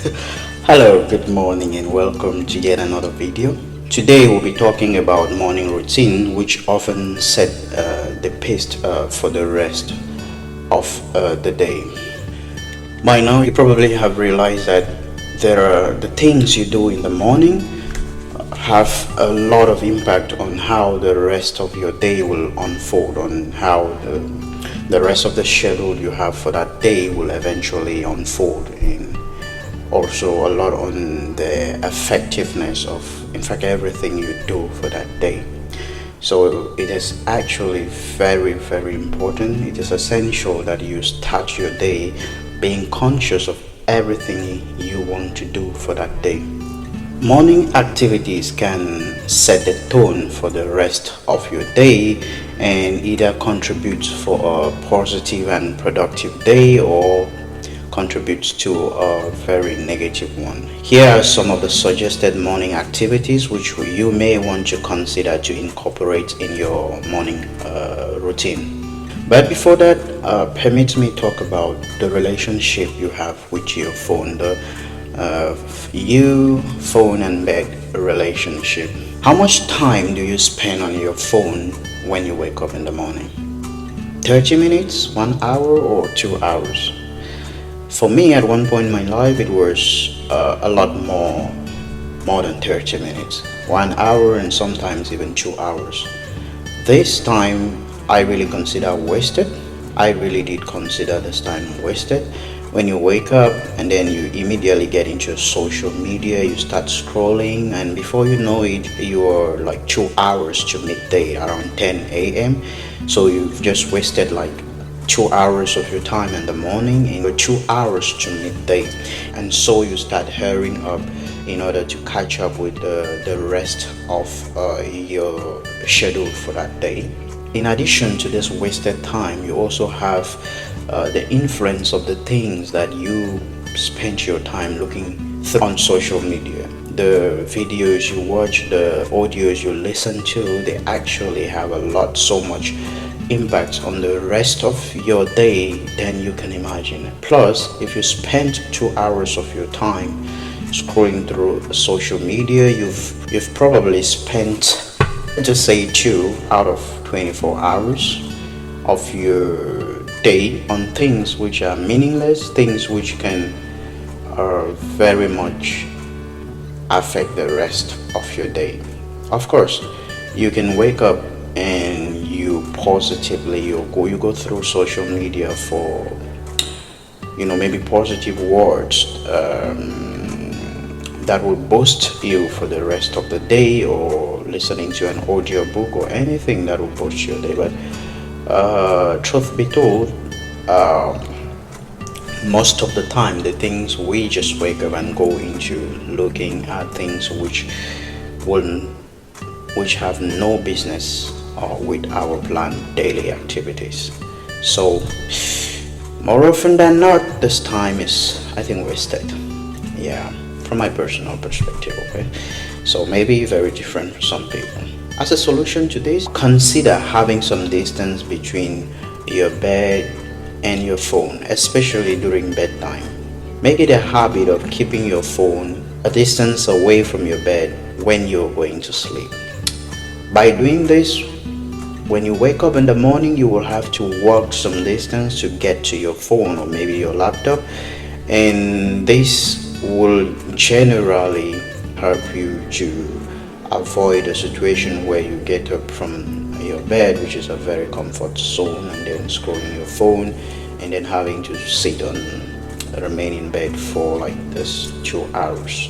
Hello, good morning, and welcome to yet another video. Today we'll be talking about morning routine, which often set the pace for the rest of the day. By now, you probably have realized that there are the things you do in the morning have a lot of impact on how the rest of your day will unfold, on how the rest of the schedule you have for that day will eventually unfold, and also a lot on the effectiveness of, in fact, everything you do for that day. So it is actually very, very important. It is essential that you start your day being conscious of everything you want to do for that day. Morning activities can set the tone for the rest of your day and either contribute for a positive and productive day or contributes to a very negative one. Here are some of the suggested morning activities which you may want to consider to incorporate in your morning routine. But before that, permit me talk about the relationship you have with your phone, the you, phone and bed relationship. How much time do you spend on your phone when you wake up in the morning? 30 minutes, 1 hour, or 2 hours? For me, at one point in my life, it was a lot more than 30 minutes, 1 hour, and sometimes even 2 hours. This time, I really consider wasted. I really did consider this time wasted. When you wake up and then you immediately get into social media, you start scrolling, and before you know it, you are like 2 hours to midday, around 10 a.m. So you've just wasted like 2 hours of your time in the morning and 2 hours to midday, and so you start hurrying up in order to catch up with the rest of your schedule for that day. In addition to this wasted time, you also have the influence of the things that you spent your time looking through on social media. The videos you watch, the audios you listen to, they actually have so much impact on the rest of your day than you can imagine. Plus, if you spend 2 hours of your time scrolling through social media, you've probably spent, just say, 2 out of 24 hours of your day on things which are meaningless, things which can very much affect the rest of your day. Of course, you can wake up and you go through social media for maybe positive words that will boost you for the rest of the day, or listening to an audio book or anything that will boost your day. But truth be told, most of the time the things we just wake up and go into looking at things which have no business with our planned daily activities. So more often than not, this time is, I think, wasted. Yeah, from my personal perspective. Okay, so maybe very different for some people. As a solution to this, consider having some distance between your bed and your phone, especially during bedtime. Make it a habit of keeping your phone a distance away from your bed when you're going to sleep. By doing this, when you wake up in the morning, you will have to walk some distance to get to your phone or maybe your laptop, and this will generally help you to avoid a situation where you get up from your bed, which is a very comfort zone, and then scrolling your phone and then having to sit on remain in bed for like this 2 hours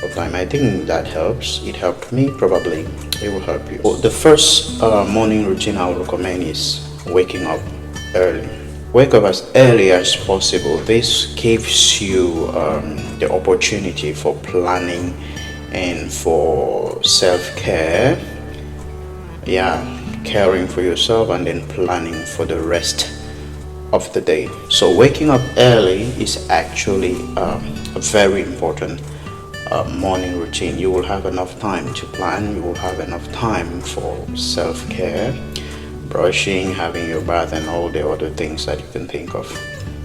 of time. I think that helps. It helped me. Probably it will help you. The first morning routine I would recommend is waking up early. Wake up as early as possible. This gives you the opportunity for planning and for self-care. Yeah, caring for yourself and then planning for the rest of the day. So waking up early is actually a very important morning routine. You will have enough time to plan. You will have enough time for self-care, brushing, having your bath, and all the other things that you can think of.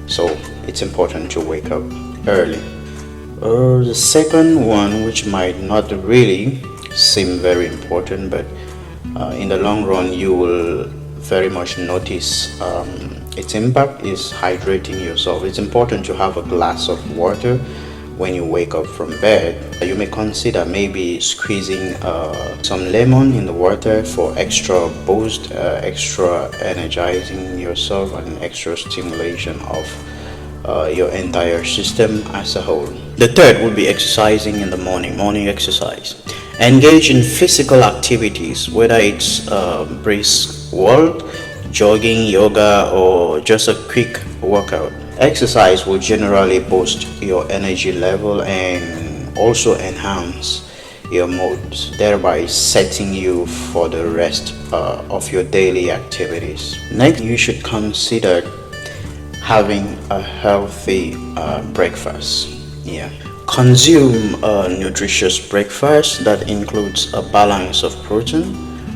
So it's important to wake up early. The second one, which might not really seem very important, but in the long run you will very much notice its impact, is hydrating yourself. It's important to have a glass of water when you wake up from bed. You may consider maybe squeezing some lemon in the water for extra boost, extra energizing yourself, and extra stimulation of your entire system as a whole. The third would be exercising in the morning exercise. Engage in physical activities, whether it's brisk walk, jogging, yoga, or just a quick workout. Exercise will generally boost your energy level and also enhance your moods, thereby setting you for the rest of your daily activities. Next, you should consider having a healthy breakfast. Consume a nutritious breakfast that includes a balance of protein,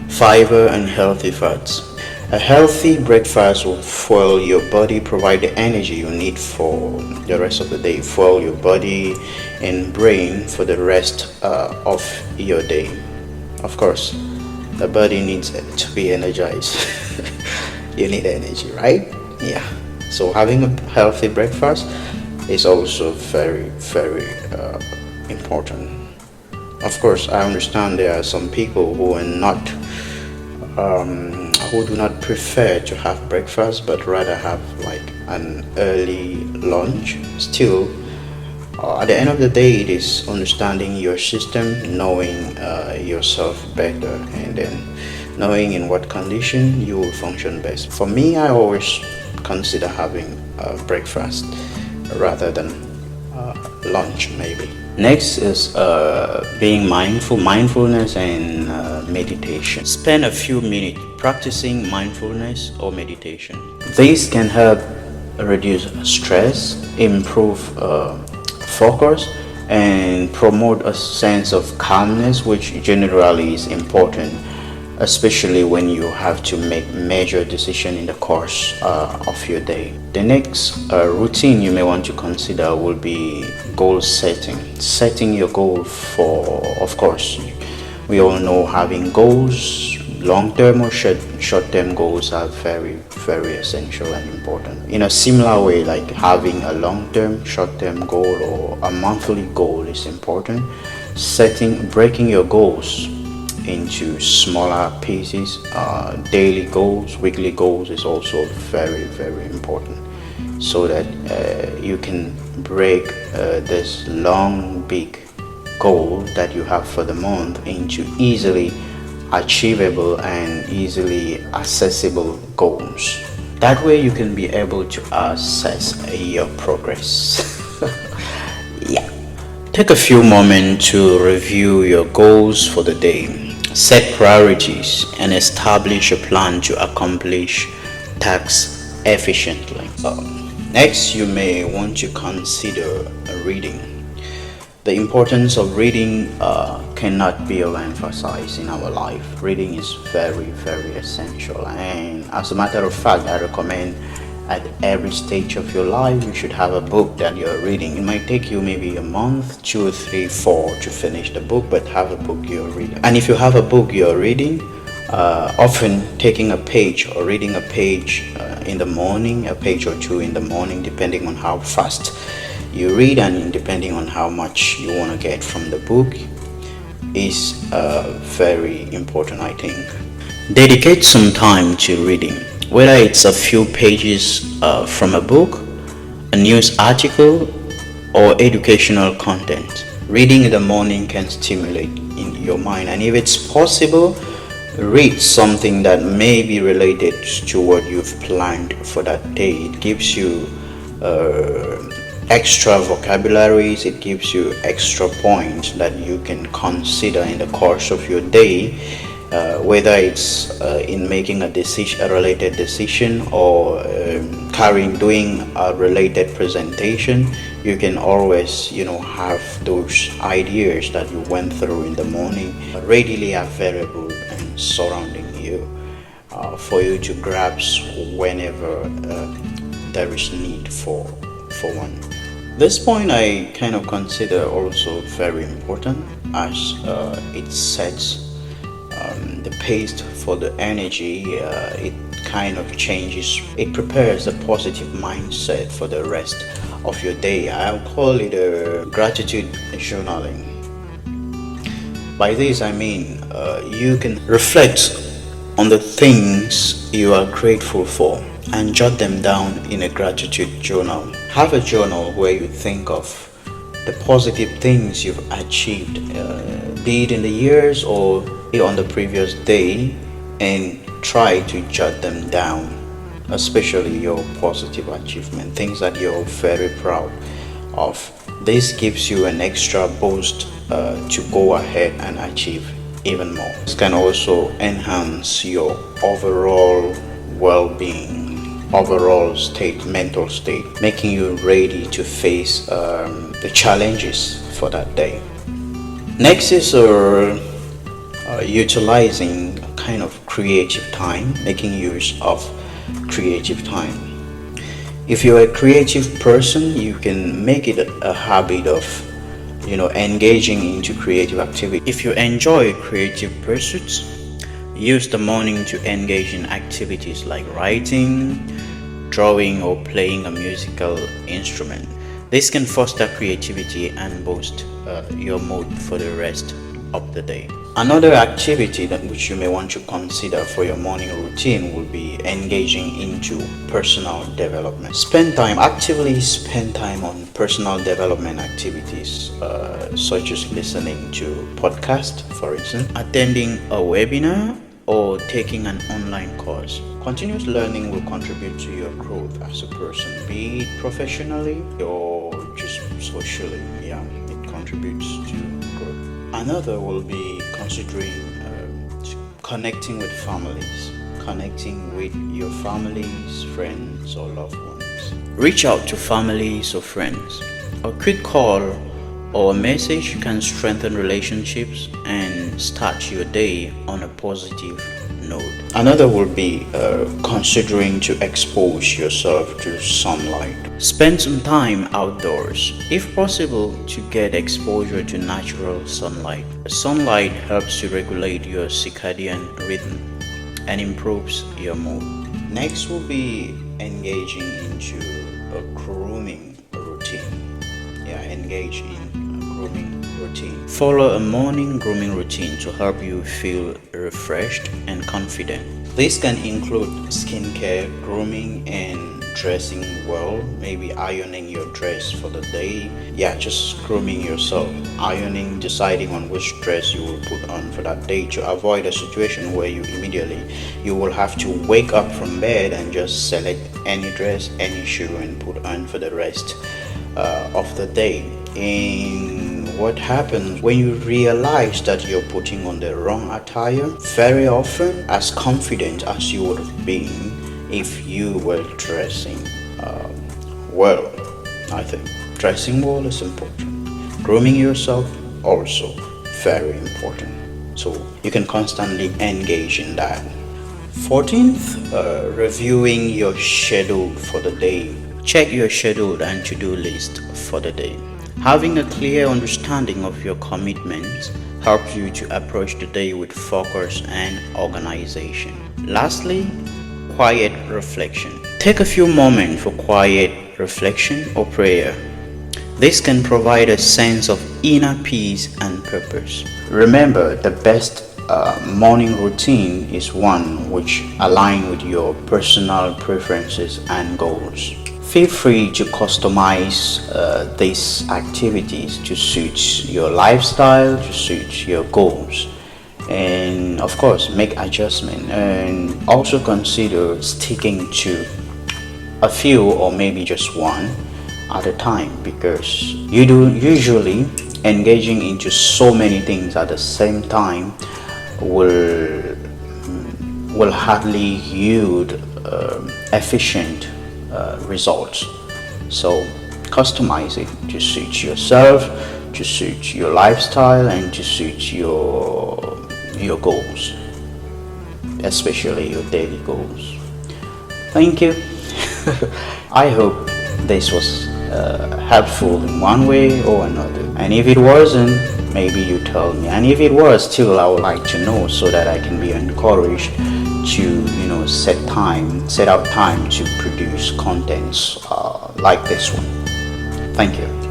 fiber, and healthy fats. A healthy breakfast will fuel your body, provide the energy you need for the rest of the day, fuel your body and brain for the rest of your day. Of course, the body needs to be energized. You need energy, right? So having a healthy breakfast is also very, very important. Of course, I understand there are some people who are not who do not prefer to have breakfast but rather have like an early lunch. Still, at the end of the day, it is understanding your system, knowing yourself better, and then knowing in what condition you will function best. For me, I always consider having breakfast rather than lunch maybe. Next is being mindfulness and meditation. Spend a few minutes practicing mindfulness or meditation. This can help reduce stress, improve focus, and promote a sense of calmness, which generally is important, especially when you have to make major decisions in the course of your day. The next routine you may want to consider will be goal setting. Setting your goal for, of course, we all know having goals, long-term or short-term goals are very, very essential and important. In a similar way, like having a long-term, short-term goal or a monthly goal is important. Breaking your goals into smaller pieces, daily goals, weekly goals is also very, very important, so that you can break this long big goal that you have for the month into easily achievable and easily accessible goals. That way you can be able to assess your progress. Take a few moments to review your goals for the day. Set priorities and establish a plan to accomplish tasks efficiently. Next, you may want to consider reading. The importance of reading cannot be overemphasized in our life. Reading is very, very essential, and as a matter of fact, I recommend at every stage of your life you should have a book that you're reading. It might take you maybe a month, 2, 3, 4 to finish the book, but have a book you're reading. And if you have a book you're reading, often taking a page or reading a page in the morning, a page or two in the morning, depending on how fast you read and depending on how much you want to get from the book, is very important, I think. Dedicate some time to reading, whether it's a few pages from a book, a news article, or educational content. Reading in the morning can stimulate in your mind, and if it's possible, read something that may be related to what you've planned for that day. It gives you extra vocabularies, it gives you extra points that you can consider in the course of your day, whether it's in making a related decision, or doing a related presentation. You can always have those ideas that you went through in the morning readily available and surrounding you for you to grasp whenever there is need for one. This point I kind of consider also very important, as it sets the pace for the energy. It kind of changes, it prepares a positive mindset for the rest of your day. I'll call it a gratitude journaling. By this I mean you can reflect on the things you are grateful for and jot them down in a gratitude journal. Have a journal where you think of the positive things you've achieved, be it in the years or on the previous day, and try to jot them down, especially your positive achievement, things that you're very proud of. This gives you an extra boost to go ahead and achieve even more. This can also enhance your overall well-being, overall state, mental state, making you ready to face the challenges for that day. Next is utilizing kind of creative time, making use of creative time. If you're a creative person, you can make it a habit of engaging into creative activity. If you enjoy creative pursuits, use the morning to engage in activities like writing, drawing, or playing a musical instrument. This can foster creativity and boost your mood for the rest of the day. Another activity that which you may want to consider for your morning routine will be engaging into personal development. Actively spend time on personal development activities, such as listening to podcasts, for instance, attending a webinar, or taking an online course. Continuous learning will contribute to your growth as a person, be it professionally or just socially. Yeah, it contributes to growth. Another will be considering connecting with families, connecting with your families, friends, or loved ones. Reach out to families or friends. A quick call or a message can strengthen relationships and start your day on a positive note. Another will be considering to expose yourself to sunlight. Spend some time outdoors, if possible, to get exposure to natural sunlight. Sunlight helps to regulate your circadian rhythm and improves your mood. Next will be engaging into a grooming routine. Engage in a grooming routine. Follow a morning grooming routine to help you feel refreshed and confident. This can include skincare, grooming, and dressing well, maybe ironing your dress for the day. Just grooming yourself, ironing, deciding on which dress you will put on for that day, to avoid a situation where you will have to wake up from bed and just select any dress, any shoe, and put on for the rest of the day. And what happens when you realize that you're putting on the wrong attire? Very often, as confident as you would have been if you were dressing well. I think dressing well is important. Grooming yourself also very important. So you can constantly engage in that. 14th, reviewing your schedule for the day. Check your schedule and to-do list for the day. Having a clear understanding of your commitments helps you to approach the day with focus and organization. Lastly, quiet reflection. Take a few moments for quiet reflection or prayer. This can provide a sense of inner peace and purpose. Remember, the best morning routine is one which aligns with your personal preferences and goals. Feel free to customize these activities to suit your lifestyle, to suit your goals, and of course make adjustments. And also consider sticking to a few or maybe just one at a time, because usually engaging into so many things at the same time will hardly yield efficient results. So customize it to suit yourself, to suit your lifestyle, and to suit your goals, especially your daily goals. Thank you. I hope this was helpful in one way or another. And if it wasn't, maybe you tell me. And if it was, still I would like to know, so that I can be encouraged to set out time to produce contents like this one. Thank you.